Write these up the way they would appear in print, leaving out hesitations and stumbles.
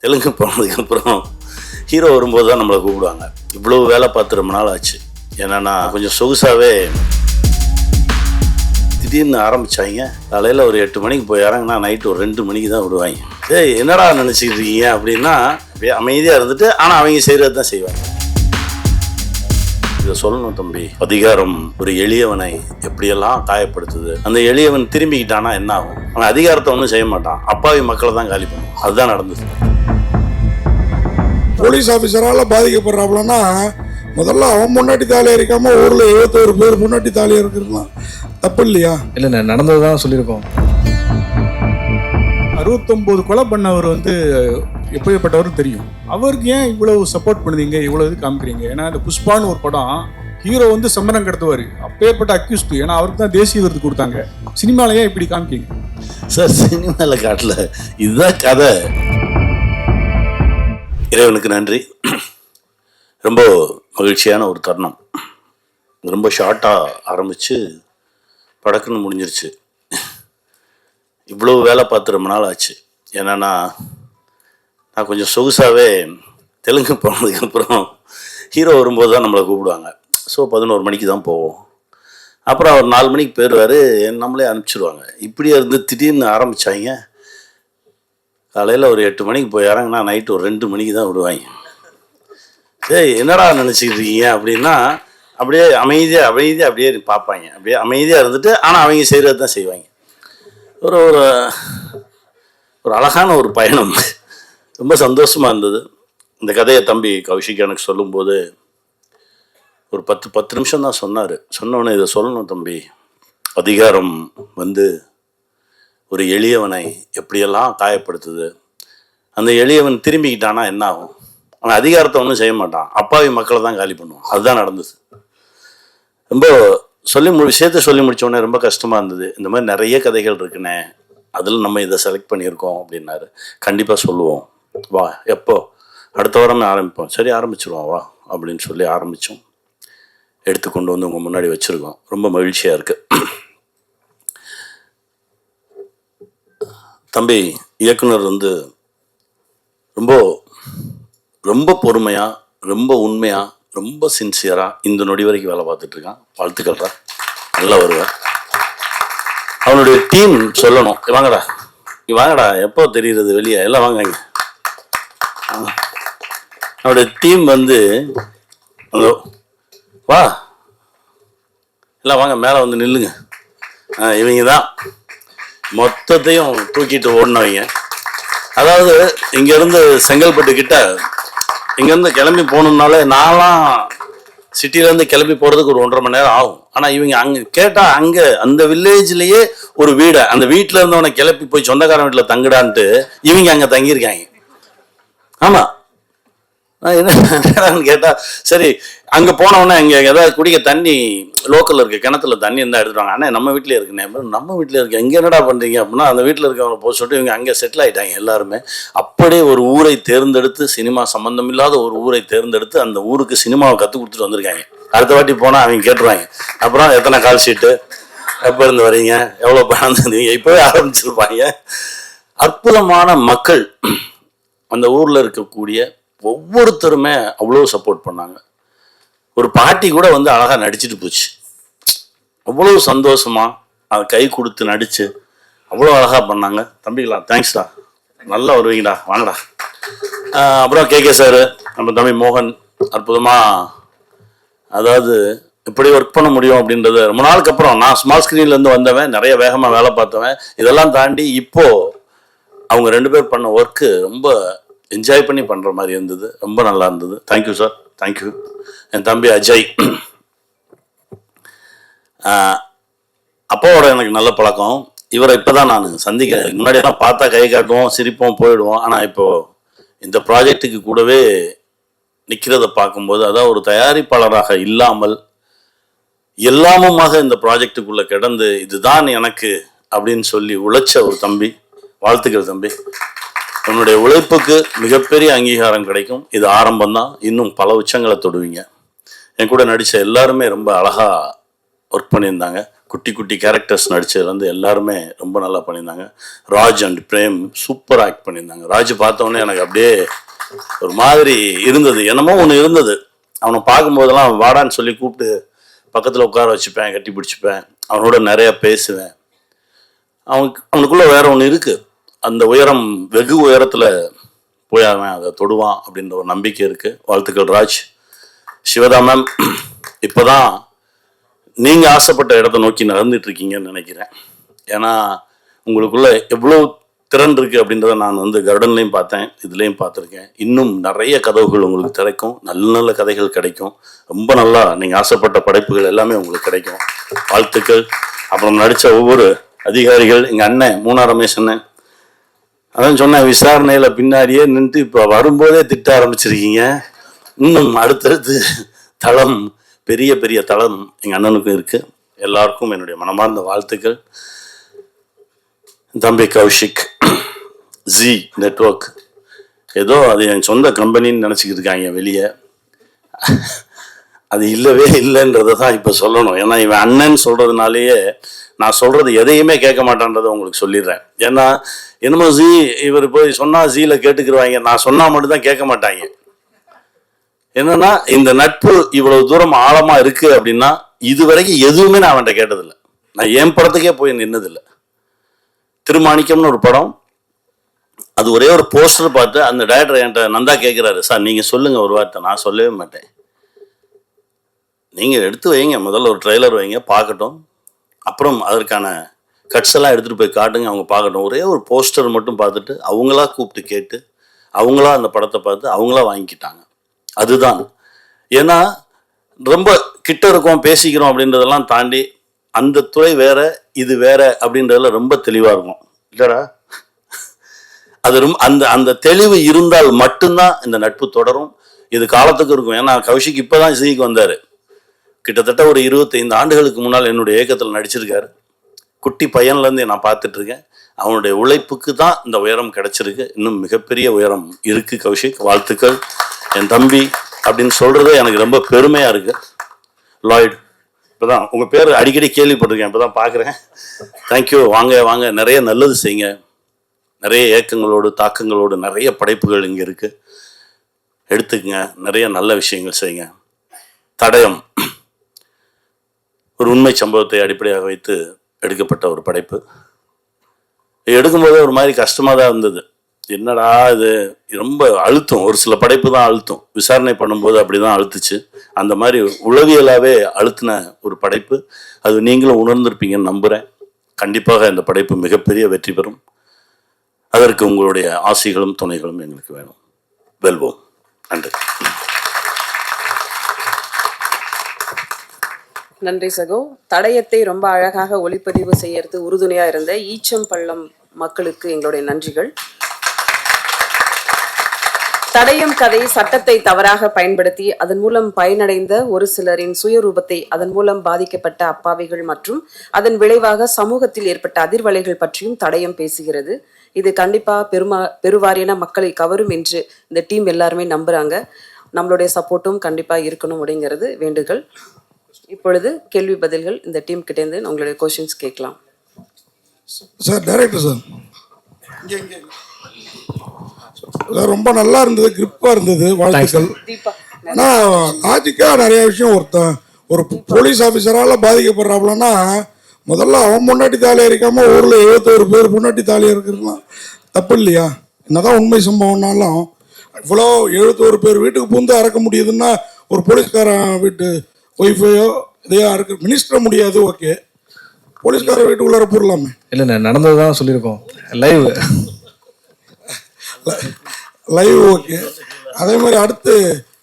தெலுங்கு போனதுக்கப்புறம் ஹீரோ வரும்போது தான் நம்மளை கூப்பிடுவாங்க. இவ்வளோ வேலை பார்த்து ரொம்ப நாள் ஆச்சு. ஏன்னா கொஞ்சம் சொகுசாகவே திடீர்னு ஆரம்பித்தாங்க. காலையில் ஒரு 8 மணிக்கு போய் இறங்கினா நைட்டு ஒரு 2 மணிக்கு தான் விடுவாங்க. ஏய் என்னடா நினச்சிக்கிட்டு இருக்கீங்க அப்படின்னா அமைதியாக இருந்துட்டு ஆனால் அவங்க செய்கிறது தான் செய்வாங்க. இதை சொல்லணும் தம்பி, அதிகாரம் ஒரு எளியவனை எப்படியெல்லாம் காயப்படுத்துது. அந்த எளியவன் திரும்பிக்கிட்டானா என்ன ஆகும்? அவன் அதிகாரத்தை ஒன்றும் செய்ய மாட்டான், அப்பாவி மக்களை தான் காலி பண்ணுவான். அதுதான் நடந்தது. போலீஸ் ஆஃபீஸரால் பாதிக்கப்படுறாப்புலன்னா முதல்ல அவன் முன்னாடி தாலியாக இருக்காம ஊரில் 71 பேர் முன்னாடி தாலியாக இருக்கிறதுலாம் தப்பு இல்லையா? இல்லை நடந்தது தான் சொல்லியிருக்கோம். 69 கொலை பண்ணவர் எப்படிப்பட்டவரும் தெரியும். அவருக்கு ஏன் இவ்வளவு சப்போர்ட் பண்ணுவீங்க, இவ்வளவு இது காமிக்கிறீங்க? ஏன்னா இந்த புஷ்பான்னு ஒரு படம், ஹீரோ சம்மரம் கடத்துவார், அப்பேற்பட்ட அக்யூஸ்டு. ஏன்னா அவருக்கு தான் தேசிய விருது கொடுத்தாங்க. சினிமாவில் ஏன் இப்படி காமிக்கிறீங்க சார்? சினிமாவில் காட்டல, இதுதான் கதை. இறைவனுக்கு நன்றி. ரொம்ப மகிழ்ச்சியான ஒரு தருணம். ரொம்ப ஷார்ட்டாக ஆரம்பித்து படக்குன்னு முடிஞ்சிருச்சு. இவ்வளோ வேலை பார்த்து ரொம்ப நாள் ஆச்சு. ஏன்னா நான் கொஞ்சம் சொகுசாகவே தெலுங்கு போனதுக்கப்புறம் ஹீரோ வரும்போது தான் நம்மளை கூப்பிடுவாங்க. ஸோ 11 மணிக்கு தான் போவோம். அப்புறம் அவர் 4 மணிக்கு போயிடுவார், நம்மளே அனுப்பிச்சிடுவாங்க. இப்படியே இருந்து திடீர்னு ஆரம்பித்தாங்க. காலையில் ஒரு 8 மணிக்கு போய் இறங்கினா நைட்டு ஒரு 2 மணிக்கு தான் விடுவாங்க. ஏய் என்னடா நினச்சிக்கிட்டு இருக்கீங்க அப்படின்னா அப்படியே அமைதியாக அப்படியே பார்ப்பாங்க. அப்படியே அமைதியாக இருந்துட்டு ஆனால் அவங்க செய்கிறது தான் செய்வாங்க. ஒரு ஒரு ஒரு அழகான ஒரு பயணம். ரொம்ப சந்தோஷமாக இருந்தது. இந்த கதையை தம்பி கௌஷிக் எனக்கு சொல்லும்போது ஒரு 10 நிமிஷம் தான் சொன்னார். சொன்னோன்னே இதை சொல்லணும் தம்பி, அதிகாரம் ஒரு எளியவனை எப்படியெல்லாம் காயப்படுத்துது. அந்த எளியவன் திரும்பிக்கிட்டானா என்ன ஆகும்? அவன் அதிகாரத்தை ஒன்றும் செய்ய மாட்டான், அப்பாவி மக்களை தான் காலி பண்ணுவான். அதுதான் நடந்தது. ரொம்ப விஷயத்தை சொல்லி முடித்தோடனே ரொம்ப கஷ்டமாக இருந்தது. இந்த மாதிரி நிறைய கதைகள் இருக்குண்ணே, அதில் நம்ம இதை செலக்ட் பண்ணியிருக்கோம் அப்படின்னாரு. கண்டிப்பாக சொல்லுவோம், வா எப்போ, அடுத்த வாரமே ஆரம்பிப்போம். சரி ஆரம்பிச்சிருவோம் வா அப்படின்னு சொல்லி ஆரம்பித்தோம். எடுத்து கொண்டு வந்து உங்கள் முன்னாடி வச்சுருக்கோம். ரொம்ப மகிழ்ச்சியாக இருக்குது. தம்பி இயக்குனர் ரொம்ப ரொம்ப பொறுமையாக, ரொம்ப உண்மையாக, ரொம்ப சின்சியராக இந்த நொடி வரைக்கும் வேலை பார்த்துட்ருக்கான். வாழ்த்துக்கள்ரா, நல்லா வருவார். அவனுடைய டீம் சொல்லணும், வாங்கடா எப்போ தெரிகிறது வெளியே, எல்லாம் வாங்க. அவனுடைய டீம் வா எல்லாம் வாங்க மேலே வந்து நில்லுங்க. இவங்க தான் மொத்தத்தையும் தூக்கிட்டு ஓடினவங்க. அதாவது இங்கேருந்து செங்கல்பட்டு கிட்ட இங்கேருந்து கிளம்பி போகணுன்னாலே நான்லாம் சிட்டிலேருந்து கிளம்பி போகிறதுக்கு ஒரு 1.5 மணி நேரம் ஆகும். ஆனால் இவங்க அங்கே கேட்டால் அங்கே அந்த வில்லேஜ்லேயே ஒரு வீடை, அந்த வீட்டில் இருந்தவனை கிளப்பி போய் சொந்தக்காரன் வீட்டில் தங்கிடான்ட்டு இவங்க அங்கே தங்கியிருக்காங்க. ஆமாம், என்னன்னு கேட்டால் சரி அங்கே போனவொடனே இங்கே ஏதாவது குடிக்க தண்ணி லோக்கலில் இருக்க கிணத்துல தண்ணி இருந்தால் எடுத்துருவாங்க. அண்ணே நம்ம வீட்டிலே இருக்குண்ணே. நம்ம வீட்டில் இருக்க எங்கே என்னடா பண்ணுறீங்க அப்படின்னா அந்த வீட்டில் இருக்கவங்க போய் சொல்லிட்டு இவங்க அங்கே செட்டில் ஆகிட்டாங்க எல்லாருமே. அப்படியே ஒரு ஊரை தேர்ந்தெடுத்து, சினிமா சம்மந்தம் இல்லாத ஒரு ஊரை தேர்ந்தெடுத்து அந்த ஊருக்கு சினிமாவை கற்றுக் கொடுத்துட்டு வந்திருக்காங்க. அடுத்த வாட்டி போனால் அவங்க கேட்டுருவாங்க, அப்புறம் எத்தனை கால் ஷீட்டு, எப்போ இருந்து வரீங்க, எவ்வளோ பணம் தந்தீங்க, இப்போவே ஆரம்பிச்சிருப்பாங்க. அற்புதமான மக்கள். அந்த ஊரில் இருக்கக்கூடிய ஒவ்வொருத்தருமே அவ்வளோ சப்போர்ட் பண்ணாங்க. ஒரு பாட்டி கூட அழகாக நடிச்சுட்டு போச்சு. அவ்வளோ சந்தோஷமாக அதை கை கொடுத்து நடித்து அவ்வளோ அழகாக பண்ணாங்க. தம்பிங்களா தேங்க்ஸ்டா, நல்லா வருவீங்கடா, வாங்கடா. அப்புறம் கே சார், நம்ம தம்பி மோகன், அற்புதமாக அதாவது இப்படி ஒர்க் பண்ண முடியும் அப்படின்றது ரொம்ப நாளுக்கு அப்புறம். நான் ஸ்மால் ஸ்க்ரீன்லேருந்து வந்தவன், நிறைய வேகமாக வேலை பார்த்தவன். இதெல்லாம் தாண்டி இப்போது அவங்க 2 பேர் பண்ண ஒர்க்கு ரொம்ப என்ஜாய் பண்ணி பண்ணுற மாதிரி இருந்தது. ரொம்ப நல்லா இருந்தது. Thank you sir, thank you. என் தம்பி அஜய், அப்பாவோட எனக்கு நல்ல பழக்கம். இவரை இப்போ தான் நான் சந்திக்கிறேன். முன்னாடியெல்லாம் பார்த்தா கை காட்டுவோம், சிரிப்போம், போயிடுவோம். ஆனால் இப்போது இந்த ப்ராஜெக்டுக்கு கூடவே நிற்கிறத பார்க்கும்போது, அதாவது ஒரு தயாரிப்பாளராக இல்லாமல் எல்லாமுமாக இந்த ப்ராஜெக்டுக்குள்ளே கிடந்து இதுதான் எனக்கு அப்படின்னு சொல்லி உழைச்ச ஒரு தம்பி. வாழ்த்துக்கள் தம்பி, உன்னுடைய உழைப்புக்கு மிகப்பெரிய அங்கீகாரம் கிடைக்கும். இது ஆரம்பம்தான், இன்னும் பல உச்சங்களை தொடுவீங்க. என் கூட நடித்த எல்லாருமே ரொம்ப அழகாக ஒர்க் பண்ணியிருந்தாங்க. குட்டி குட்டி கேரக்டர்ஸ் நடிச்சதுலேருந்து எல்லாருமே ரொம்ப நல்லா பண்ணியிருந்தாங்க. Raj and Prem super act பண்ணியிருந்தாங்க. ராஜ் பார்த்தோன்னே எனக்கு அப்படியே ஒரு மாதிரி இருந்தது, என்னமோ ஒன்று இருந்தது. அவனை பார்க்கும்போதெல்லாம் வாடான்னு சொல்லி கூப்பிட்டு பக்கத்தில் உட்கார வச்சுப்பேன், கட்டி பிடிச்சிப்பேன், அவனோட நிறையா பேசுவேன். அவனுக்குள்ளே வேற ஒன்று இருக்குது, அந்த உயரம் வெகு உயரத்தில் போய் அவன் அதை தொடுவான் அப்படின்ற ஒரு நம்பிக்கை இருக்குது. வாழ்த்துக்கள் ராஜ். சிவதா மேம், இப்போ தான் நீங்கள் ஆசைப்பட்ட இடத்த நோக்கி நடந்துட்டு இருக்கீங்கன்னு நினைக்கிறேன். ஏன்னா உங்களுக்குள்ள எவ்வளோ திறன் இருக்குது அப்படின்றத நான் வந்து கருடன்லையும் பார்த்தேன், இதுலேயும் பார்த்துருக்கேன். இன்னும் நிறைய கதவுகள் உங்களுக்கு திறக்கும், நல்ல நல்ல கதைகள் கிடைக்கும். ரொம்ப நல்லா நீங்கள் ஆசைப்பட்ட படைப்புகள் எல்லாமே உங்களுக்கு கிடைக்கும். வாழ்த்துக்கள். அப்புறம் நடித்த ஒவ்வொரு அதிகாரிகள், எங்கள் அண்ணன் மூணா ரமேஷ் அண்ணன், அதான் சொன்னேன், விசாரணையில் பின்னாடியே நின்று இப்போ வரும்போதே திட்ட ஆரம்பிச்சிருக்கீங்க. இன்னும் அடுத்தடுத்து தளம், பெரிய பெரிய தளம் எங்கள் அண்ணனுக்கும் இருக்குது. எல்லாருக்கும் என்னுடைய மனமார்ந்த வாழ்த்துக்கள். தம்பி கௌஷிக், ஜி நெட்வொர்க், ஏதோ அது என் சொந்த கம்பெனின்னு நினச்சிக்கிட்டு இருக்காங்க வெளியே. அது இல்லவே இல்லைன்றதை தான் இப்போ சொல்லணும். ஏன்னா இவன் அண்ணன் சொல்கிறதுனாலேயே நான் சொல்கிறது எதையுமே கேட்க மாட்டான்றதை உங்களுக்கு சொல்லிடுறேன். ஏன்னா என்னமோ ஜி இவர் போய் சொன்னால் ஜியில் கேட்டுக்கிடுவாங்க, நான் சொன்னால் மட்டும்தான் கேட்க மாட்டாங்க. என்னன்னா இந்த நட்பு இவ்வளவு தூரம் ஆழமா இருக்கு அப்படின்னா இது வரைக்கும் எதுவுமே நான் அவன்கிட்ட கேட்டதில்லை. நான் என் படத்துக்கே போய் நின்னதில்லை. திருமாணிக்கம்னு ஒரு படம், அது ஒரே ஒரு போஸ்டர் பார்த்து அந்த டைரக்டர் என்கிட்ட நந்தா கேட்குறாரு, சார் நீங்கள் சொல்லுங்கள் ஒரு வார்த்தை. நான் சொல்லவே மாட்டேன், நீங்கள் எடுத்து வைங்க, முதல்ல ஒரு ட்ரெய்லர் வைங்க பார்க்கட்டும், அப்புறம் அதற்கான கட்ஸ் எல்லாம் எடுத்துகிட்டு போய் காட்டுங்க, அவங்க பார்க்கட்டும். ஒரே ஒரு போஸ்டர் மட்டும் பார்த்துட்டு அவங்களா கூப்பிட்டு கேட்டு அவங்களா அந்த படத்தை பார்த்து அவங்களா வாங்கிக்கிட்டாங்க. அதுதான். ஏன்னா ரொம்ப கிட்ட இருக்கோம் பேசிக்கிறோம் அப்படின்றதெல்லாம் தாண்டி அந்த துறை வேற இது வேற அப்படின்றதுல ரொம்ப தெளிவாக இருக்கும் இல்லைடா. அது ரொம்ப அந்த அந்த தெளிவு இருந்தால் மட்டும்தான் இந்த நட்பு தொடரும், இது காலத்துக்கு இருக்கும். ஏன்னா கௌஷிக் இப்போ தான் சிக்கு வந்தார், கிட்டத்தட்ட ஒரு 25 ஆண்டுகளுக்கு முன்னால் என்னுடைய இயக்கத்தில் நடிச்சிருக்காரு. குட்டி பையன்லேருந்து நான் பார்த்துட்ருக்கேன். அவனுடைய உழைப்புக்கு தான் இந்த உயரம் கிடைச்சிருக்கு. இன்னும் மிகப்பெரிய உயரம் இருக்குது கௌஷிக். வாழ்த்துக்கள் என் தம்பி அப்படின்னு சொல்கிறதே எனக்கு ரொம்ப பெருமையாக இருக்குது. லாய்டு, இப்போ தான் உங்கள் பேர் அடிக்கடி கேள்விப்பட்டிருக்கேன், இப்போ தான் பார்க்குறேன். தேங்க்யூ. வாங்க வாங்க, நிறைய நல்லது செய்யுங்க. நிறைய இயக்கங்களோடு தாக்கங்களோடு நிறைய படைப்புகள் இங்கே இருக்குது, எடுத்துக்கங்க. நிறைய நல்ல விஷயங்கள் செய்யுங்க. தடயம் ஒரு உண்மை சம்பவத்தை அடிப்படையாக வைத்து எடுக்கப்பட்ட ஒரு படைப்பு. எடுக்கும்போதே ஒரு மாதிரி கஷ்டமாக தான் இருந்தது. என்னடா இது ரொம்ப அழுத்தம், ஒரு சில படைப்பு தான் அழுத்தம், விசாரணை பண்ணும்போது அப்படி தான் அழுத்துச்சு. அந்த மாதிரி உளவியலாகவே அழுத்தின ஒரு படைப்பு. அது நீங்களும் உணர்ந்திருப்பீங்கன்னு நம்புகிறேன். கண்டிப்பாக இந்த படைப்பு மிகப்பெரிய வெற்றி பெறும். அதற்கு உங்களுடைய ஆசைகளும் துணைகளும் எங்களுக்கு வேணும். வெல்வோம். நன்றி. நன்றி சகோ. தடயத்தை ரொம்ப அழகாக ஒளிப்பதிவு செய்யறது உறுதுணையாக இருந்த ஈச்சம்பள்ளம் மக்களுக்கு எங்களுடைய நன்றிகள். தடயம் கதை சட்டத்தை தவறாக பயன்படுத்தி அதன் மூலம் பயனடைந்த ஒரு சிலரின் சுயரூபத்தை, அதன் மூலம் பாதிக்கப்பட்ட அப்பாவிகள் மற்றும் அதன் விளைவாக சமூகத்தில் ஏற்பட்ட அதிர்வலைகள் பற்றியும் தடயம் பேசுகிறது. இது கண்டிப்பா பெருவாரியான மக்களை கவரும் என்று இந்த டீம் எல்லாருமே நம்புறாங்க. நம்மளுடைய சப்போர்ட்டும் கண்டிப்பா இருக்கணும் அப்படிங்கிறது வேண்டுகள். இப்பொழுது கேள்வி பதில்கள் இந்த டீம் கிட்ட இருந்து உங்களுடைய கொஸ்டின்ஸ் கேட்கலாம். சார் டைரக்டர் சார், ரொம்ப நல்லா இருந்தது, கிரிப்பா இருந்தது, வாழ்த்துக்கள். ஆனால் லாஜிக்கா நிறைய விஷயம், ஒரு போலீஸ் ஆஃபீஸரால் பாதிக்கப்படுறாப்புலன்னா முதல்ல அவன் முன்னாடி தாலியாக இருக்காம ஊரில் 71 பேர் முன்னாடி தாலியாக இருக்கிறதுலாம் தப்பு இல்லையா? என்னதான் உண்மை சம்பவம்னாலும் இவ்வளோ 71 பேர் வீட்டுக்கு பூந்து அறக்க முடியுதுன்னா ஒரு போலீஸ்காரன் வீட்டு ஒய்ஃபையோ இதையோ அறுக்க மினிஸ்டர் முடியாது. ஓகே, போலீஸ்கார வீட்டுக்குள்ளார போடலாமே. இல்லைண்ணே, நடந்தது தான் சொல்லியிருக்கோம். Live okay. அதே மாதிரி அடுத்து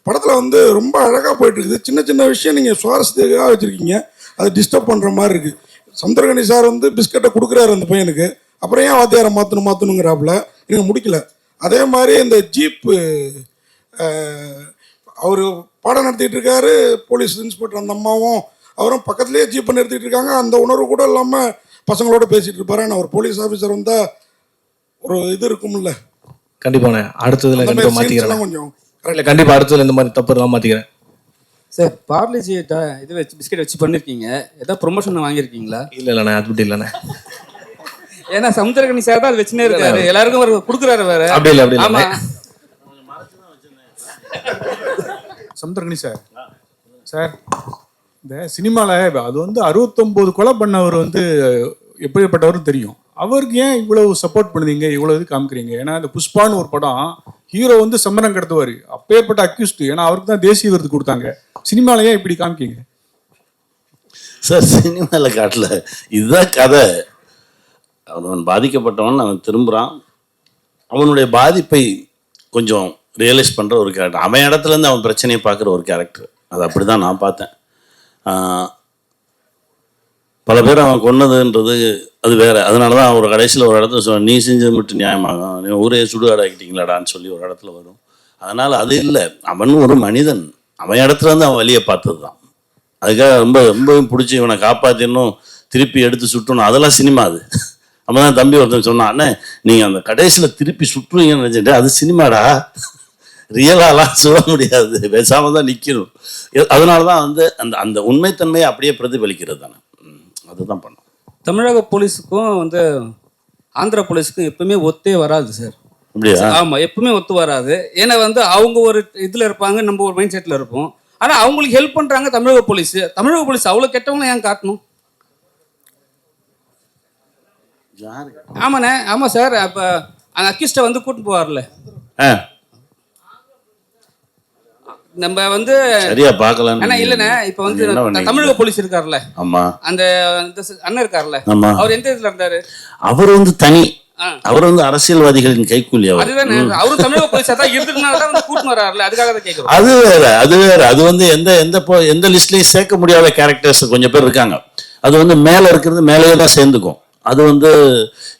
படத்தில் வந்து ரொம்ப அழகாக போயிட்டு இருக்குது. சின்ன சின்ன விஷயம் நீங்கள் சுவாரஸ்யத்துக்காக வச்சுருக்கீங்க, அது டிஸ்டர்ப் பண்ணுற மாதிரி இருக்குது. சமுத்திரகனி சார் வந்து பிஸ்கட்டை கொடுக்குறாரு அந்த பையனுக்கு, அப்புறம் ஏன் வாத்தியாரை மாற்றணுங்கிறாப்புல நீங்கள் முடிக்கல. அதே மாதிரி இந்த ஜீப்பு அவர் பாடம் நடத்திட்டு இருக்காரு, போலீஸ் இன்ஸ்பெக்டர் அந்த அம்மாவும் அவரும் பக்கத்துலேயே ஜீப்பை நிறுத்திட்டு இருக்காங்க. அந்த உணர்வு கூட இல்லாமல் பசங்களோட பேசிகிட்டு இருப்பாரு. ஆனால் ஒரு போலீஸ் ஆஃபீஸர் வந்தால் ஒரு இது இருக்கும்ல. கண்டிப்பாண்ணே, அடுத்ததுல கண்டிப்பாக மாற்றிக்கிறேன். கொஞ்சம் இல்லை, கண்டிப்பாக அடுத்ததுல இந்த மாதிரி தப்பு எல்லாம் மாற்றிக்கிறேன். சார் பார்லேஜி இது வச்சு பிஸ்கெட் வச்சு பண்ணிருக்கீங்க, ஏதாவது ப்ரொமோஷன் வாங்கியிருக்கீங்களா? இல்லைண்ணே, அது அப்படி இல்லைண்ணே. ஏன்னா சமுத்திரகனி சார் தான் அது வச்சுனே இருக்காரு, எல்லாருக்கும் ஒரு கொடுக்குறாரு வேற. அப்படி இல்லை, அப்படி ஆமா. இல்லை. சமுத்திரகனி சார், சார் இந்த சினிமாவில் அது வந்து 69 கொலை பண்ணவர் வந்து எப்படிப்பட்டவரும் தெரியும். அவருக்கு ஏன் இவ்வளவு சப்போர்ட் பண்ணுவீங்க, இவ்வளவு இது காமிக்கிறீங்க? ஏன்னா இந்த புஷ்பான்னு ஒரு படம், ஹீரோ வந்து சம்மரம் கடத்துவார், அப்பேற்பட்ட அக்யூஸ்டு. ஏன்னா அவருக்கு தான் தேசிய விருது கொடுத்தாங்க. சினிமாவில் ஏன் இப்படி காமிக்கீங்க சார்? சினிமாவில் காட்டல, இதுதான் கதை. அவன் பாதிக்கப்பட்டவன், அவன் திரும்புகிறான், அவனுடைய பாதிப்பை கொஞ்சம் ரியலைஸ் பண்ணுற ஒரு கேரக்டர். அவன் இடத்துலேருந்து அவன் பிரச்சனையை பார்க்குற ஒரு கேரக்டர். அது அப்படி தான் நான் பார்த்தேன். பல பேர் அவன் கொன்னதுன்றது அது வேற. அதனால தான் ஒரு கடைசியில் ஒரு இடத்துல சொல்ல, நீ செஞ்சது மட்டும் நியாயமாகும், நீ ஊரே சுடுகாடாக்கிட்டீங்களாடான்னு சொல்லி ஒரு இடத்துல வரும். அதனால் அது இல்லை, அவன் ஒரு மனிதன், அவன் இடத்துல இருந்து அவன் வழியை பார்த்தது தான். அதுக்காக ரொம்பவும் பிடிச்சி இவனை காப்பாற்றினும் திருப்பி எடுத்து சுட்டணும், அதெல்லாம் சினிமா. அது அப்போ தான் தம்பி ஒருத்தன் சொன்னான், அண்ணே நீங்கள் அந்த கடைசியில் திருப்பி சுற்றுவீங்கன்னு நினச்சிட்டு, அது சினிமாடா, ரியலாலாம் சொல்ல முடியாது, பேசாமல் தான் நிற்கணும். அதனால தான் வந்து அந்த அந்த உண்மைத்தன்மையை அப்படியே பிரதிபலிக்கிறது தானே, அதுதான் பண்ணோம். தமிழக போலீஸுக்கும் வந்து ஆந்திரா போலீஸுக்கும் எப்பவுமே ஒத்தே வராது சார். அப்படியா? ஆமா, எப்பவுமே ஒத்து வராது. ஏன்னா வந்து அவங்க ஒரு இதுல இருப்பாங்க, நம்ம ஒரு மைண்ட் செட்ல இருப்போம். ஆனா அவங்களுக்கு ஹெல்ப் பண்றாங்க தமிழக போலீஸ். தமிழக போலீஸ் அவ்வளவு கெட்டவங்க ஏன் காட்டணும்? ஆமாண்ணே, ஆமா சார். அப்ப அந்த அக்யூஸ்ட வந்து கூட்டிட்டு போவார்ல, நம்ம வந்து சரியா பார்க்கலாம். ஆனா இல்லண்ணே, இப்ப வந்து தமிழக போலீஸ் இருக்காருல்ல, ஆமா, அந்த அண்ணன் இருக்காருல்ல, ஆமா, அவர் எந்த இதுல இருந்தாரு? அவர் வந்து தனி, அவர் வந்து அரசியல்வாதிகளின் கைக்கூலி. அவர் அதுதானே, அவரும் தமிழக போலீஸா தான் இருந்ததுனால தான் வந்து கூட்டிட்டு வராருல்ல, அதுக்காக தான் கேட்கிறோம். அது வேற, அது வேற. அது வந்து எந்த லிஸ்ட்லயும் சேர்க்க முடியாத கேரக்டர்ஸ் கொஞ்சம் பேர் இருக்காங்க. அது வந்து மேல இருக்கிறது மேலேயே தான் சேர்ந்துக்கும். அது வந்து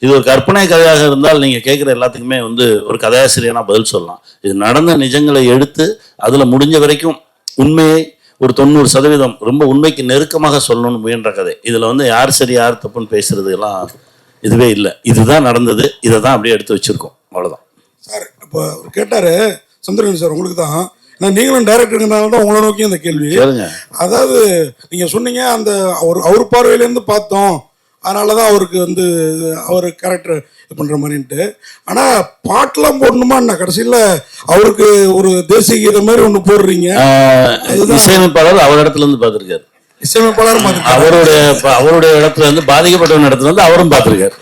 இது ஒரு கற்பனை கதையாக இருந்தால் நீங்கள் கேட்குற எல்லாத்துக்குமே வந்து ஒரு கதையாசிரியனா பதில் சொல்லலாம். இது நடந்த நிஜங்களை எடுத்து அதில் முடிஞ்ச வரைக்கும் உண்மையை ஒரு 90% ரொம்ப உண்மைக்கு நெருக்கமாக சொல்லணும்னு முயன்ற கதை. இதில் வந்து யார் சரி யார் தப்புன்னு பேசுறது எல்லாம் இதுவே இல்லை. இதுதான் நடந்தது, இதை தான் அப்படியே எடுத்து வச்சிருக்கோம், அவ்வளோதான். சார் இப்போ அவர் கேட்டார் சந்திரன் சார், உங்களுக்கு தான், நான் நீங்களும் டைரக்டருங்கிறனால தான் உங்களை நோக்கி அந்த கேள்வி. கேளுங்க. அதாவது நீங்கள் சொன்னீங்க அந்த அவர் பார்வையிலேருந்து பார்த்தோம், அதனால தான் அவருக்கு வந்து அவர் கேரக்டர் இது பண்ணுற மாதிரின்ட்டு. ஆனால் பாட்டெலாம் போடணுமா என்ன, கடைசியில் அவருக்கு ஒரு தேசிய கீதம் மாதிரி ஒன்று போடுறீங்க. இசையமைப்பாளர் அவர் இடத்துல இருந்து பார்த்துருக்காரு, இசையமைப்பாளர் அவருடைய இடத்துல இருந்து பாதிக்கப்பட்டவன் இடத்துல இருந்து அவரும் பார்த்துருக்காரு.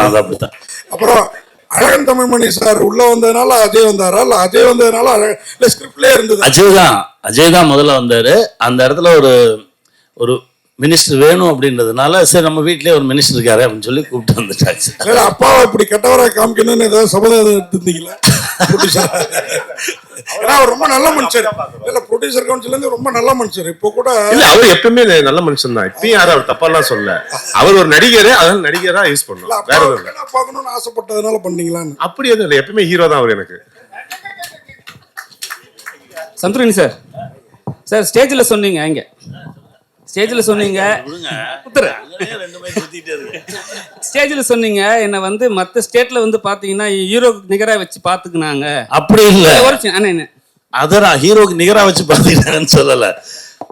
அது அப்படித்தான். அப்புறம் அழகன் தமிழ்மணி சார் உள்ள வந்ததுனால அஜய் வந்தாரா, இல்லை அஜய் வந்ததுனால இல்லை ஸ்கிரிப்ட்லேயே இருந்தது? அஜய் தான் முதல்ல வந்தார். அந்த இடத்துல ஒரு மினிஸ்டர் வேணும் அப்படின்றதுனால, சரி நம்ம வீட்லயே ஒரு மினிஸ்டர் இருக்காரு அப்படின்னு சொல்லி கூப்பிட்டு வந்துட்டாச்சு. அப்பாவை இப்படி கெட்டவராக காமிக்கணும்னு ஏதாவது சபதம் எடுத்துருந்தீங்களா? ஏன்னா அவர் ரொம்ப நல்ல மனுஷர், இல்ல ப்ரொடியூசர் கவுன்சில இருந்து ரொம்ப நல்ல மனுஷர். இப்போ கூட இல்ல, அவர் எப்பவுமே நல்ல மனுஷன் தான். இப்பயும் யாரும் அவர் தப்பாலாம் சொல்ல. அவர் ஒரு நடிகர், அதனால நடிகரா யூஸ் பண்ணலாம், வேற எதுவும் இல்லை. பார்க்கணும்னு ஆசைப்பட்டதுனால பண்ணீங்களான்னு? அப்படி எதுவும் இல்லை, எப்பவுமே ஹீரோ தான் அவர் எனக்கு. சந்துரணி சார், சார் ஸ்டேஜில் சொன்னீங்க, இங்கே ஸ்டேஜில் சொன்னீங்க, ஸ்டேஜில் சொன்னீங்க என்னை வந்து மற்ற ஸ்டேட்ல வந்து பாத்தீங்கன்னா ஹீரோக்கு நிகரா வச்சு பாத்துக்கினாங்க. அப்படி இல்லை, அதான் ஹீரோக்கு நிகரா வச்சு பாத்துக்கிட்டாங்கன்னு சொல்லல.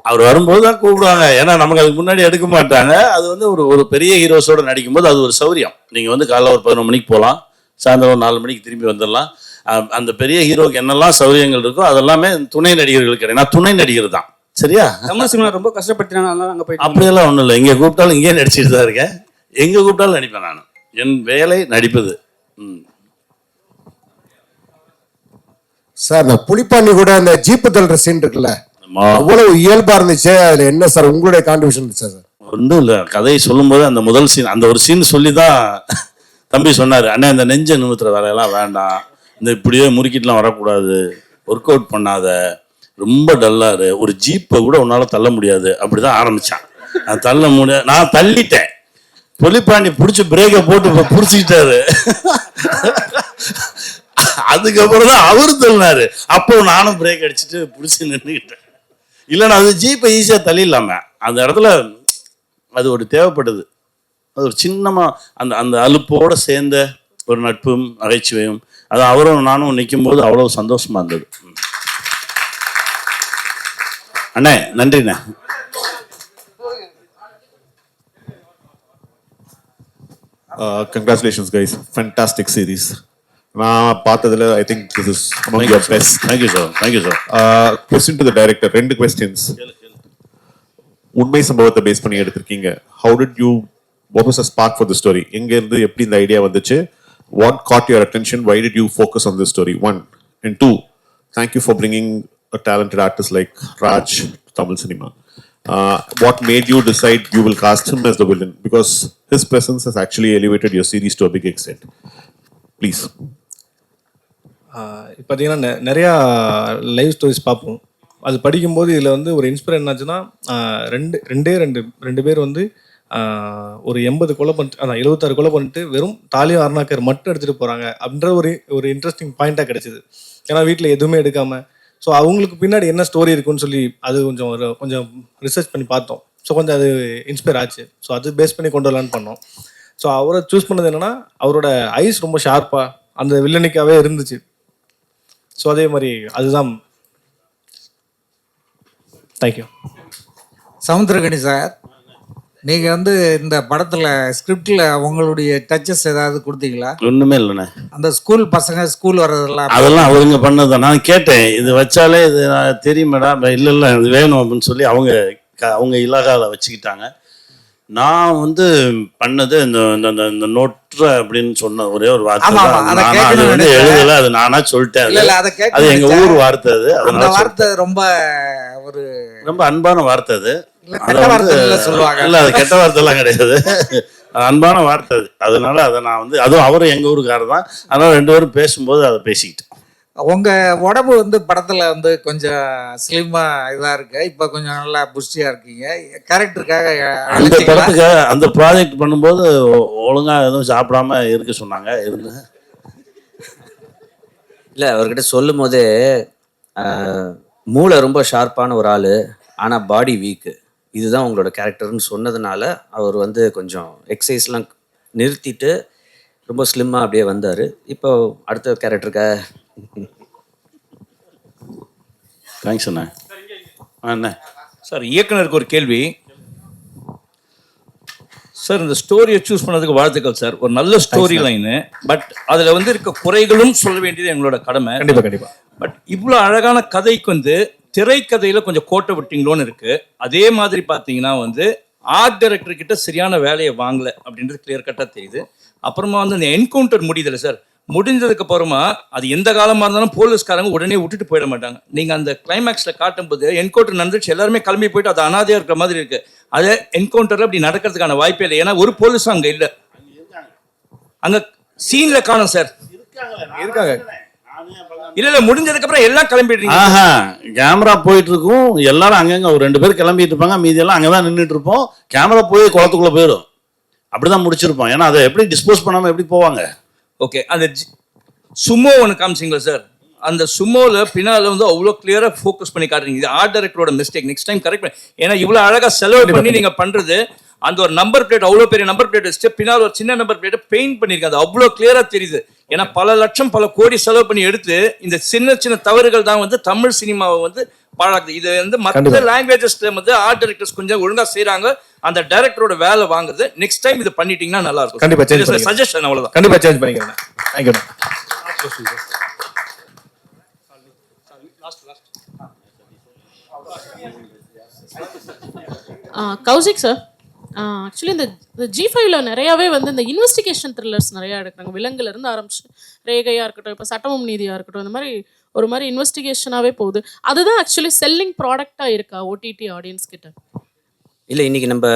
அவர் வரும்போது தான் கூப்பிடுவாங்க, ஏன்னா நமக்கு அதுக்கு முன்னாடி எடுக்க மாட்டாங்க. அது வந்து ஒரு பெரிய ஹீரோஸோட நடிக்கும் போது அது ஒரு சௌரியம். நீங்க வந்து காலைல ஒரு 11 மணிக்கு போகலாம், சாயந்தரம் ஒரு 4 மணிக்கு திரும்பி வந்துடலாம். அந்த பெரிய ஹீரோக்கு என்னெல்லாம் சௌரியங்கள் இருக்கோ அதெல்லாமே துணை நடிகர்களுக்கு கிடையாது. நான் துணை நடிகர் தான், சரியா? தமிழ் சினிமா ரொம்ப கஷ்டப்பட்டாங்க. அப்படியெல்லாம் ஒன்றும் இல்லை, எங்கே கூப்பிட்டாலும் இங்கே நடிச்சுட்டு தான் இருக்கேன், எங்கே கூப்பிட்டாலும் நடிப்பேன். நான் என் வேலை நடிப்பது. சார், இந்த புலிப்பாண்டி கூட அந்த ஜீப்பு தள்ளுற சீன் இருக்குல்ல, அவ்வளவு இயல்பா இருந்துச்சு. அதுல என்ன சார் உங்களுடைய கான்ட்ரிபியூஷன் இருந்துச்சு சார்? ஒன்றும் இல்லை, கதையை சொல்லும்போது அந்த முதல் சீன், அந்த ஒரு சீன் சொல்லி தான் தம்பி சொன்னார், அண்ணா இந்த நெஞ்சை நிமித்துற வேலையெல்லாம் வேண்டாம், இந்த இப்படியே முறுக்கிட்டுலாம் வரக்கூடாது, ஒர்க் அவுட் பண்ணாத, ரொம்ப டல்லாரு, ஒரு ஜீப்பை கூட உன்னால தள்ள முடியாது. அப்படிதான் ஆரம்பிச்சான். நான் தள்ள முடியாது, நான் தள்ளிட்டேன். புலிப்பாண்டி பிடிச்சி பிரேக்கை போட்டு பிடிச்சிக்கிட்டாரு. அதுக்கப்புறம் தான் அவரு தள்ளினாரு. அப்போ நானும் பிரேக் அடிச்சுட்டு பிடிச்சி நின்றுக்கிட்டேன். இல்லைன்னா அது ஜீப்பை ஈஸியாக தள்ளிடலாமே. அந்த இடத்துல அது ஒரு தேவைப்படுது. அது ஒரு சின்னமா அந்த அலுப்போட சேர்ந்த ஒரு நட்பும் நகைச்சுவையும், அது அவரும் நானும் நிற்கும் போது அவ்வளவு சந்தோஷமா இருந்தது. அண்ணே நன்றிண்ணே. Congratulations guys, fantastic series. நான் பார்த்ததுல I think this is among your best. Thank you sir, thank you sir. Question to the director, 2 questions. உண்மை சம்பவத்தை பேஸ் பண்ணி எடுத்திருக்கீங்க. How did you, what was the spark for the story? எங்க இருந்து எப்படி இந்த ஐடியா வந்துச்சு? What got your attention? Why did you focus on this story? 1 and 2, thank you for bringing a talented artist like Raj to Tamil cinema. What made you decide you will cast him as the villain? Because his presence has actually elevated your series to a big extent. Please. இப்போ பார்த்தீங்கன்னா நிறையா live stories பார்ப்போம். அது படிக்கும்போது இதில் வந்து ஒரு inspire என்னாச்சுன்னா, ரெண்டு பேர் வந்து ஒரு 80 கொலை பண்ணிட்டு, அதான் 76 கொலை பண்ணிட்டு வெறும் தாலியும் அருணாக்கர் மட்டும் எடுத்துகிட்டு போகிறாங்க அப்படின்ற ஒரு இன்ட்ரெஸ்டிங் பாயிண்ட்டாக கிடைச்சிது. ஏன்னா வீட்டில் எதுவுமே எடுக்காமல், ஸோ அவங்களுக்கு பின்னாடி என்ன ஸ்டோரி இருக்குன்னு சொல்லி அது கொஞ்சம் ரிசர்ச் பண்ணி பார்த்தோம். ஸோ கொஞ்சம் அது இன்ஸ்பயர் ஆச்சு. ஸோ அது பேஸ் பண்ணி கொண்டு வரலான்னு பண்ணோம். ஸோ அவரை சூஸ் பண்ணது என்னென்னா, அவரோட ஐஸ் ரொம்ப ஷார்ப்பாக அந்த வில்லனிக்காவே இருந்துச்சு. ஸோ அதே மாதிரி அதுதான். தேங்க்யூ. சமுத்திரகனி சார், நீங்கள் வந்து இந்த படத்தில் ஸ்கிரிப்டில் உங்களுடைய டச்சஸ் ஏதாவது கொடுத்தீங்களா? ஒன்றுமே இல்லைண்ணே. அந்த ஸ்கூல் பசங்க ஸ்கூல் வர்றதெல்லாம் அதெல்லாம் அவருங்க பண்ணதுதான். நான் கேட்டேன், இது வச்சாலே இது தெரியும் மேடம். இல்லை இது வேணும் அப்படின்னு சொல்லி அவங்க இலாகாவில் வச்சுக்கிட்டாங்க. நான் வந்து பண்ணது இந்த நோட்ற அப்படின்னு சொன்ன ஒரே ஒரு வார்த்தை தான். அது வந்து எழுதல, அது நானா சொல்லிட்டேன். அது எங்க ஊர் வார்த்தை. அது அந்த வார்த்தை ரொம்ப அன்பான வார்த்தை. அது சொல்லுவாங்க. இல்ல, அது கெட்ட வார்த்தை எல்லாம் கிடையாது, அன்பான வார்த்தை அது. அதனால அதை நான் வந்து, அதுவும் அவரும் எங்க ஊருக்காரர் தான். அதனால 2 பேரும் பேசும்போது அதை பேசிக்கிட்டேன். உங்க உடம்பு வந்து படத்துல வந்து கொஞ்சம் ஸ்லிம்மா இதா இருக்கு, இப்ப கொஞ்சம் நல்லா புஷ்டியா இருக்கீங்க. கேரக்டருக்காக அந்த படத்துக்கு அந்த ப்ராஜெக்ட் பண்ணும்போது ஒழுங்கா எதுவும் சாப்பிடாம இருக்க சொன்னாங்க. இல்லை, அவர்கிட்ட சொல்லும் போதே மூளை ரொம்ப ஷார்ப்பான ஒரு ஆள், ஆனால் பாடி வீக்கு, இதுதான் உங்களோட கேரக்டர்னு சொன்னதுனால அவர் வந்து கொஞ்சம் எக்ஸசைஸ்லாம் நிறுத்திட்டு ரொம்ப ஸ்லிம்மாக அப்படியே வந்தார். இப்போ அடுத்த கேரக்டருக்காக. தேங்க்ஸ் அண்ணா. அண்ணா சார், இயக்குனருக்கு ஒரு கேள்வி சார். இந்த ஸ்டோரியை சூஸ் பண்ணதுக்கு வாழ்த்துக்கள் சார். ஒரு நல்ல ஸ்டோரி லைனு, பட் அதில் வந்து இருக்க குறைகளும் சொல்ல வேண்டியது எங்களோட கடமை. கண்டிப்பாக. பட் இவ்வளோ அழகான கதைக்கு வந்து திரைக்கதையில் கொஞ்சம் கோட்டை விட்டீங்களோன்னு இருக்குது. அதே மாதிரி பார்த்தீங்கன்னா வந்து ஆர்ட் டைரக்டர் கிட்ட சரியான வேலையை வாங்கலை அப்படின்றது கிளியர் கட்டாக தெரியுது. அப்புறமா வந்து அந்த என்கவுண்டர் முடியுதில்ல சார், முடிஞ்சதுக்கு அப்புறமா அது எந்த காலமாக இருந்தாலும் போலீஸ்காரங்க உடனே விட்டுட்டு போயிட மாட்டாங்க. நீங்கள் அந்த கிளைமேக்ஸில் காட்டும்போது என்கவுண்டர் நடந்துச்சு, எல்லாருமே கிளம்பி போயிட்டு அது அனாதையாக இருக்கிற மாதிரி இருக்குது. அது என்கவுண்டரில் அப்படி நடக்கிறதுக்கான வாய்ப்பே இல்லை. ஏன்னா ஒரு போலீஸும் அங்கே இல்லை, அங்கே சீனில் காணும் சார். இருக்காங்க. இல்ல முடிஞ்சதுக்கு அப்புறம் எல்லாம் கிளம்பிடுறீங்க. கேமரா போயிட்டு இருக்கும், எல்லாரும் அங்கங்க ஒரு 2 பேர் கிளம்பிட்டு இருப்பாங்க, மீதி எல்லாம் அங்கதான் நின்றுட்டு இருப்போம். கேமரா போய் குளத்துக்குள்ள போயிடும். அப்படிதான் முடிச்சிருப்போம். ஏன்னா அதை எப்படி டிஸ்போஸ் பண்ணாம எப்படி போவாங்க? ஓகே, அந்த சுமோ ஒன்று காமிச்சிங்களா சார், அந்த சுமோல பின்னால வந்து அவ்வளோ கிளியரா ஃபோக்கஸ் பண்ணி காட்டுறீங்க. இது ஆர்ட் டைரக்டரோட மிஸ்டேக். நெக்ஸ்ட் டைம் கரெக்ட் பண்ணி, ஏன்னா இவ்வளோ அழகா செலவு பண்ணி நீங்க பண்றது. அந்த ஒரு நம்பர் பிளேட், அவ்வளோ பெரிய நம்பர் பிளேட் வச்சுட்டு பின்னால் ஒரு சின்ன நம்பர் பிளேட்டை பெயிண்ட் பண்ணியிருக்காங்க. அது அவ்வளோ கிளியரா தெரியுது. ஏன்னா பல லட்சம் பல கோடி செலவு பண்ணி எடுத்து இந்த சின்ன சின்ன தவறுகள் தான் வந்து தமிழ் சினிமாவை வந்து பாழாக்குது. இது வந்து மற்ற லாங்குவேஜஸ்ல வந்து ஆர்ட் டைரக்டர்ஸ் கொஞ்சம் ஒழுங்கா செய்யறாங்க. அந்த டைரக்டரோட வேலை வாங்குது. நெக்ஸ்ட் டைம் இது பண்ணிட்டீங்கன்னா நல்லா இருக்கும். கண்டிப்பா சேஞ்ச் சஜஷன் அவ்வளவுதான். கண்டிப்பா சேஞ்ச் பண்ணிக்கிறேன். தேங்க்யூ. கௌசிக் சார், ஆக்சுவலி இந்த G5ல நிறையாவே வந்து இந்த இன்வெஸ்டிகேஷன் த்ரில்லர்ஸ் நிறையா எடுக்கிறாங்க. விலங்குல இருந்து ஆரம்பிச்சு ரேகையாக இருக்கட்டும், இப்போ சட்டமும் நீதியாக இருக்கட்டும், இந்த மாதிரி ஒரு மாதிரி இன்வெஸ்டிகேஷனாகவே போகுது. அதுதான் ஆக்சுவலி செல்லிங் ப்ராடக்டாக இருக்கா ஓடிடி ஆடியன்ஸ் கிட்ட? இல்லை, இன்றைக்கி நம்ம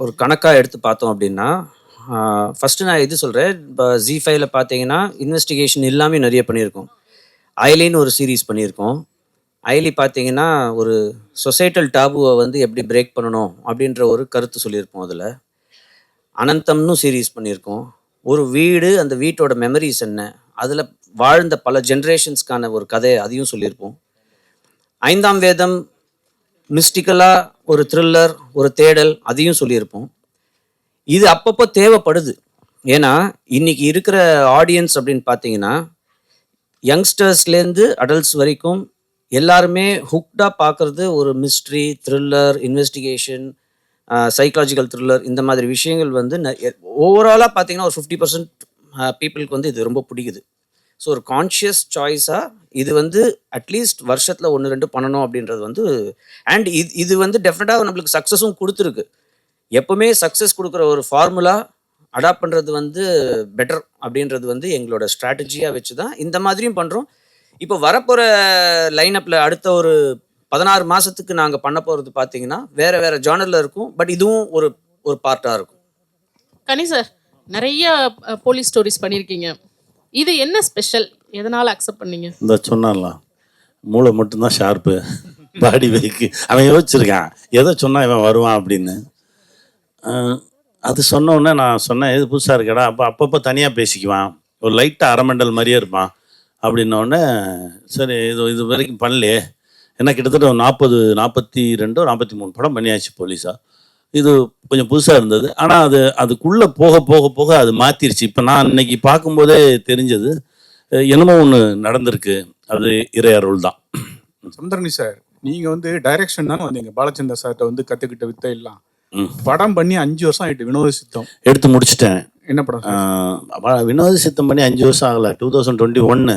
ஒரு கணக்காக எடுத்து பார்த்தோம் அப்படின்னா, ஃபஸ்ட்டு நான் இது சொல்கிறேன். இப்போ G5ல பார்த்தீங்கன்னா இன்வெஸ்டிகேஷன் எல்லாமே நிறைய பண்ணியிருக்கோம். ஐலின்னு ஒரு சீரீஸ் பண்ணியிருக்கோம். ஐலி பார்த்தீங்கன்னா ஒரு சொசைட்டல் டாபுவை வந்து எப்படி பிரேக் பண்ணணும் அப்படின்ற ஒரு கருத்து சொல்லியிருப்போம். அதில் அனந்தம்னு சீரீஸ் பண்ணியிருக்கோம். ஒரு வீடு, அந்த வீட்டோட மெமரிஸ் என்ன, அதில் வாழ்ந்த பல ஜென்ரேஷன்ஸ்க்கான ஒரு கதை, அதையும் சொல்லியிருப்போம். 5ஆம் வேதம் மிஸ்டிக்கலாக ஒரு த்ரில்லர், ஒரு தேடல், அதையும் சொல்லியிருப்போம். இது அப்பப்போ தேவைப்படுது. ஏன்னா இன்னைக்கு இருக்கிற ஆடியன்ஸ் அப்படின்னு பார்த்தீங்கன்னா யங்ஸ்டர்ஸ்லேருந்து அடல்ட்ஸ் வரைக்கும் எல்லாருமே ஹுக்டாக பார்க்குறது ஒரு mystery, thriller, investigation, psychological thriller, இந்த மாதிரி விஷயங்கள் வந்து ஓவராலாக பார்த்தீங்கன்னா ஒரு 50% பீப்புளுக்கு வந்து இது ரொம்ப பிடிக்குது. ஸோ ஒரு கான்ஷியஸ் சாய்ஸாக இது வந்து அட்லீஸ்ட் வருஷத்தில் 1-2 பண்ணணும் அப்படின்றது வந்து, அண்ட் இது வந்து டெஃபினட்டாக நம்மளுக்கு சக்ஸஸும் கொடுத்துருக்கு. எப்பவுமே சக்ஸஸ் கொடுக்குற ஒரு ஃபார்முலா அடாப்ட் பண்ணுறது வந்து பெட்டர் அப்படின்றது வந்து எங்களோட ஸ்ட்ராட்டஜியாக வச்சு தான் இந்த மாதிரியும் பண்ணுறோம். இப்போ வரப்போகிற லைனப்பில் அடுத்த ஒரு 16 மாதத்துக்கு நாங்கள் பண்ண போகிறது பார்த்தீங்கன்னா வேறு வேறு ஜானரில் இருக்கும். பட் இதுவும் ஒரு பார்ட்டாக இருக்கும். கனி சார், நிறைய போலீஸ் ஸ்டோரிஸ் பண்ணியிருக்கீங்க. இது என்ன ஸ்பெஷல்? எதனால் அக்செப்ட் பண்ணீங்க? இந்த சொன்னான்லாம் மூளை மட்டும்தான் ஷார்ப்பு, பாடி வெயிக்கு. அவன் யோசிச்சிருக்கான் எதை சொன்னால் இவன் வருவான் அப்படின்னு. அது சொன்ன உடனே நான் சொன்னேன், எது புதுசாக இருக்கடா. அப்பப்போ தனியாக பேசிக்குவான், ஒரு லைட்டாக அரமண்டல் மாதிரியே இருப்பான் அப்படின்னோடனே சரி இது வரைக்கும் பண்ணலையே. ஏன்னா கிட்டத்தட்ட ஒரு 42 43 படம் பண்ணியாச்சு போலீஸாக. இது கொஞ்சம் புதுசாக இருந்தது. ஆனால் அதுக்குள்ளே போக போக போக அது மாற்றிருச்சு. இப்போ நான் இன்னைக்கு பார்க்கும்போதே தெரிஞ்சது என்னமோ ஒன்று நடந்திருக்கு. அது இறை அருள் தான். சமுத்திரகனி சார், நீங்கள் வந்து டைரக்ஷன் தானே வந்தீங்க. பாலச்சந்தர் சார்கிட்ட வந்து கற்றுக்கிட்ட வித்தை எல்லாம் படம் பண்ணி 5 வருஷம் ஆகிட்டு. வினோத சித்தம் எடுத்து முடிச்சிட்டேன். என்ன படம்? வினோத சித்தம் பண்ணி 5 வருஷம் ஆகலை. 2021,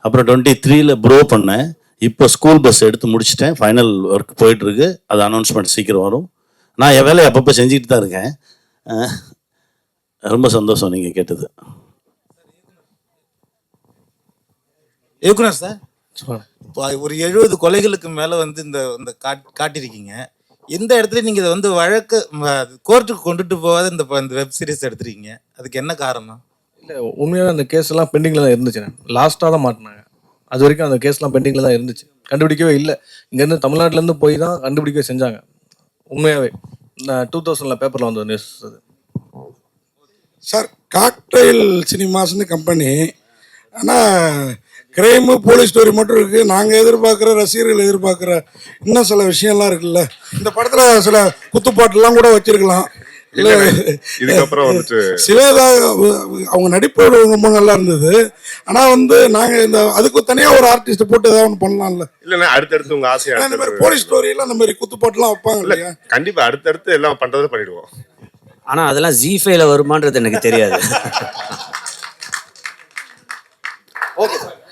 அப்புறம் 23ல் ப்ரோ பண்ணேன். இப்போ ஸ்கூல் பஸ் எடுத்து முடிச்சிட்டேன். ஃபைனல் ஒர்க் போயிட்டுருக்கு. அது அனௌன்ஸ்மெண்ட் சீக்கிரம் வரும். நான் என் வேலையை அப்பப்போ செஞ்சுக்கிட்டு தான் இருக்கேன். ரொம்ப சந்தோஷம் நீங்கள் கேட்டது. இயக்குனர் சார், இப்போ ஒரு 70 கொலைகளுக்கு மேலே வந்து இந்த காட்டியிருக்கீங்க. எந்த இடத்துல நீங்கள் இதை வந்து வழக்கு கோர்ட்டுக்கு கொண்டுட்டு போகாத இந்த வெப் சீரிஸ் எடுத்துருக்கீங்க. அதுக்கு என்ன காரணம்? இல்லை, உண்மையாக அந்த கேஸ் எல்லாம் பெண்டிங்கில் தான் இருந்துச்சு. லாஸ்ட்டாக தான் மாட்டினாங்க. அது வரைக்கும் அந்த கேஸ்லாம் பெண்டிங்கில் தான் இருந்துச்சு. கண்டுபிடிக்கவே இல்லை. இங்கேருந்து தமிழ்நாட்டிலேருந்து போய் தான் கண்டுபிடிக்கவே செஞ்சாங்க. உண்மையாகவே 2000 பேப்பரில் வந்த நியூஸ் அது. சார், காக்டெயில் சினிமாஸ்னு கம்பெனி. ஆனால் கிரைமு போலீஸ் ஸ்டோரி மட்டும் இருக்குது. நாங்கள் எதிர்பார்க்குற, ரசிகர்கள் எதிர்பார்க்குற இன்னும் சில விஷயம்லாம் இருக்குல்ல. இந்த படத்தில் சில குத்துப்பாட்டுலாம் கூட வச்சிருக்கலாம். இல்லை, இதுக்கப்புறம் வந்துட்டு சிவேதா அவங்க நடிப்பு ரொம்ப நல்லா இருந்தது. ஆனால் வந்து நாங்கள் அதுக்கு தனியாக ஒரு ஆர்டிஸ்ட் போட்டு ஏதாவது ஒன்று பண்ணலாம்ல. இல்லைன்னா அடுத்தடுத்து உங்க ஆசையா இந்த மாதிரி போலீஸ் ஸ்டோரியெல்லாம் இந்த மாதிரி குத்துப்பாட்டுலாம் வைப்பாங்க இல்லையா? கண்டிப்பா அடுத்தடுத்து எல்லாம் பண்றதை பண்ணிடுவோம். ஆனால் அதெல்லாம் ஜி5ல வருமானது எனக்கு தெரியாது. Okay sir.